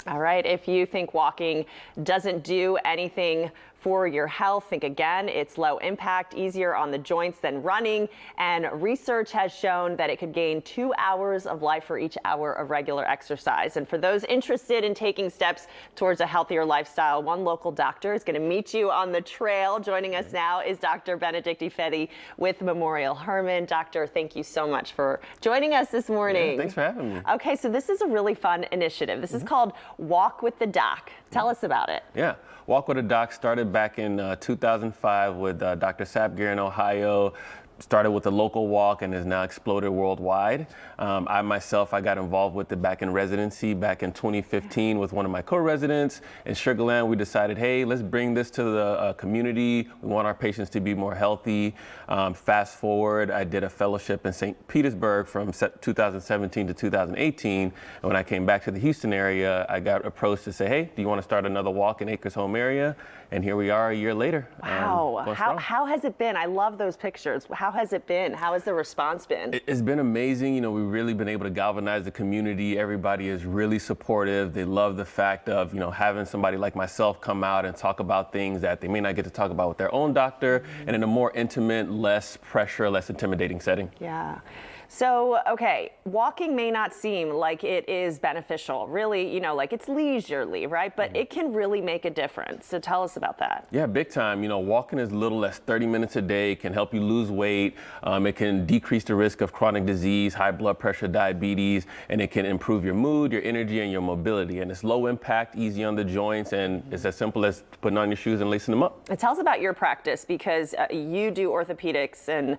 All right, if you think walking doesn't do anything for your health, think again. It's low impact, easier on the joints than running, and research has shown that it could gain 2 hours of life for each hour of regular exercise. And for those interested in taking steps towards a healthier lifestyle, one local doctor is going to meet you on the trail. Joining us now is Dr. Benedict Ifedi with Memorial Hermann. Doctor, thank you so much for joining us this morning. Yeah, thanks for having me. Okay, so this is a really fun initiative. This is called Walk with the Doc. Tell us about it. Yeah, Walk with a Doc started back in 2005 with Dr. Sapgir in Ohio. Started with a local walk and has now exploded worldwide. I myself got involved with it back in residency back in 2015 with one of my co-residents. In Sugar Land, we decided, hey, let's bring this to the community. We want our patients to be more healthy. Fast forward, I did a fellowship in St. Petersburg from 2017 to 2018. And when I came back to the Houston area, I got approached to say, hey, do you want to start another walk in Acres Home area? And here we are a year later. Wow. How has it been? I love those pictures. How has it been? How has the response been? It's been amazing. You know, we've really been able to galvanize the community. Everybody is really supportive. They love the fact of, you know, having somebody like myself come out and talk about things that they may not get to talk about with their own doctor, and in a more intimate, less pressure, less intimidating setting. Yeah. So, okay, walking may not seem like it is beneficial, really, you know, like it's leisurely, right? But it can really make a difference. So tell us about that. Yeah, big time. You know, walking as little as 30 minutes a day can help you lose weight. It can decrease the risk of chronic disease, high blood pressure, diabetes, and it can improve your mood, your energy, and your mobility. And it's low impact, easy on the joints, and it's as simple as putting on your shoes and lacing them up. And tell us about your practice, because you do orthopedics, and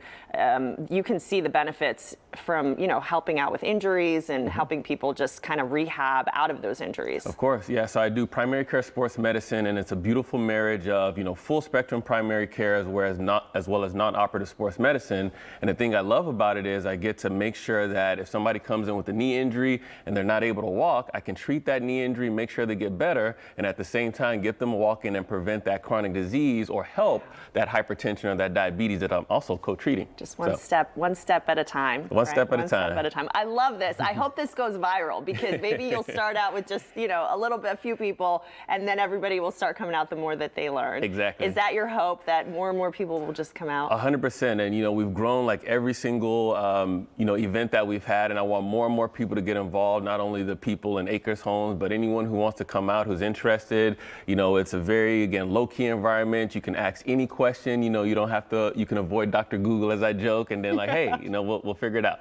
you can see the benefits from, you know, helping out with injuries and helping people just kind of rehab out of those injuries. Of course, yeah. So I do primary care sports medicine, and it's a beautiful marriage of, you know, full spectrum primary care as well as non-operative sports medicine. And the thing I love about it is I get to make sure that if somebody comes in with a knee injury and they're not able to walk, I can treat that knee injury, make sure they get better, and at the same time get them walking and prevent that chronic disease or help that hypertension or that diabetes that I'm also co-treating. Just one step at a time. One step at a time. One step at a time. I love this. I hope this goes viral, because maybe you'll start out with just, you know, a few people, and then everybody will start coming out the more that they learn. Exactly. Is that your hope, that more and more people will just come out? 100%. And, you know, we've grown like every single, you know, event that we've had, and I want more and more people to get involved, not only the people in Acres Homes, but anyone who wants to come out, who's interested. You know, it's a very, again, low-key environment. You can ask any question. You know, you don't have to, you can avoid Dr. Google, as I joke, and then like, hey, you know, we'll figure it out.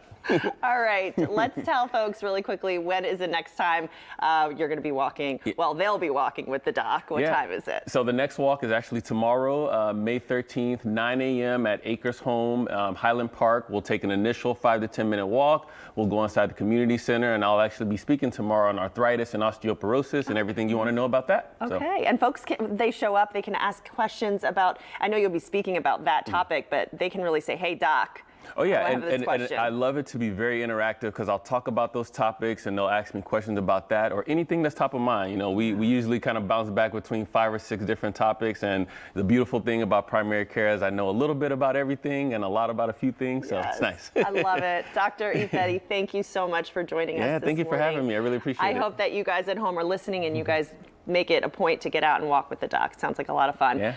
All right, let's tell folks really quickly, when is the next time you're going to be walking? Well, they'll be walking with the doc. What time is it? So the next walk is actually tomorrow, May 13th, 9 a.m. at Acres Home, Highland Park. We'll take an initial 5 to 10 minute walk. We'll go inside the community center, and I'll actually be speaking tomorrow on arthritis and osteoporosis and everything you want to know about that. Okay, and folks, they show up, they can ask questions about, I know you'll be speaking about that topic, but they can really say, hey, doc. Oh yeah, and I love it to be very interactive, because I'll talk about those topics and they'll ask me questions about that or anything that's top of mind. You know, we usually kind of bounce back between 5 or 6 different topics, and the beautiful thing about primary care is I know a little bit about everything and a lot about a few things, so it's nice. I love it. Dr. Ifedi, thank you so much for joining us this morning. Yeah, thank you for having me. I really appreciate it. I hope that you guys at home are listening and you guys make it a point to get out and walk with the doc. It sounds like a lot of fun. Yeah.